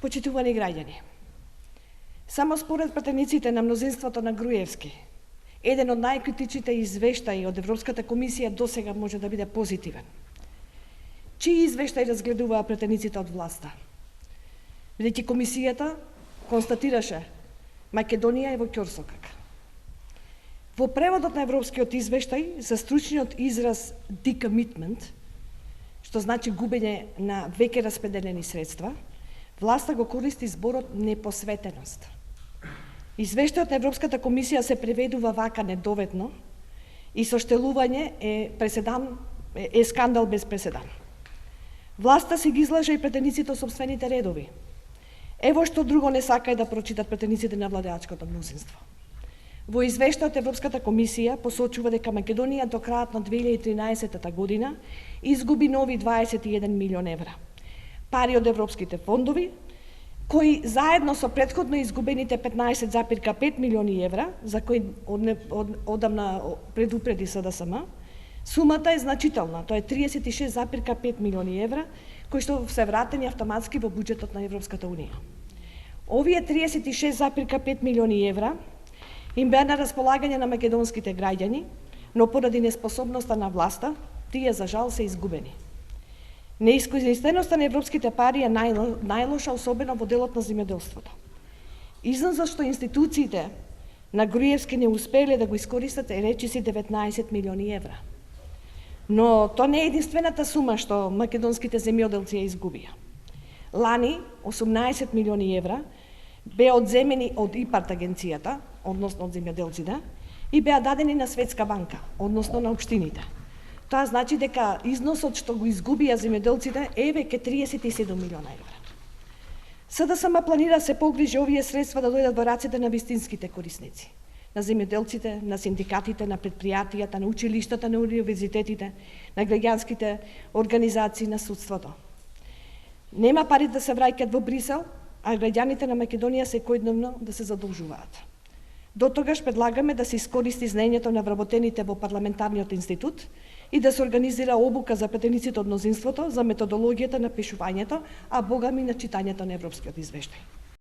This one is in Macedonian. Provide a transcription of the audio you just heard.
Почитувани граѓани, само според пратениците на мнозинството на Груевски, еден од најкритичните извештаи од Европската комисија досега може да биде позитивен. Чии извештај разгледуваа пратениците од власта? Бидејќи комисијата констатираше Македонија е во ќорсокак. Во преводот на европскиот извештај за стручниот израз decommitment, што значи губење на веќе распределени средства, власта го користи зборот непосветеност. Извештајот на Европската комисија се преведува вака недоветно и соштелување е скандал без преседан. Власта си ги излажа и претениците од сопствените редови. Ево што друго не сакај да прочитат претениците на владеачкото мнозинство. Во извештајот Европската комисија посочува дека Македонија до крајот на 2013 година изгуби нови 21 милион евра. Пари од европските фондови, кои заедно со претходно изгубените 15,5 милиони евра, за кои одамна предупреди СДСМ, сумата е значителна, тоа е 36,5 милиони евра, кои што се вратени автоматски во буџетот на Европската Унија. Овие 36,5 милиони евра им беа на располагање на македонските граѓани, но поради неспособноста на власта, тие за жал се изгубени. Неискористеноста на европските пари е најлоша, особено во делот на земјоделството. Износ зашто институциите на Груевски не успееле да го искористат е речиси 19 милиони евра. Но тоа не е единствената сума што македонските земјоделци ја изгубија. Лани 18 милиони евра беа одземени од ИПАРТ агенцијата, односно од земјоделците, и беа дадени на Светска банка, односно на општините. Тоа значи дека износот што го изгубија земјоделците е веќе 37 милиона евра. СДСМ планира се погрижи овие средства да дојдат во рацете на вистинските корисници, на земјоделците, на синдикатите, на предпријатијата, на училиштата, на универзитетите, на граѓанските организации, на судството. Нема пари да се враќаат во Брисел, а граѓаните на Македонија секојдневно да се задолжуваат. До тогаш предлагаме да се искористи знаењето на вработените во парламентарниот институт и да се организира обука за претениците од мнозинството за методологијата на пишувањето, а богами на читањето на европскиот извештај.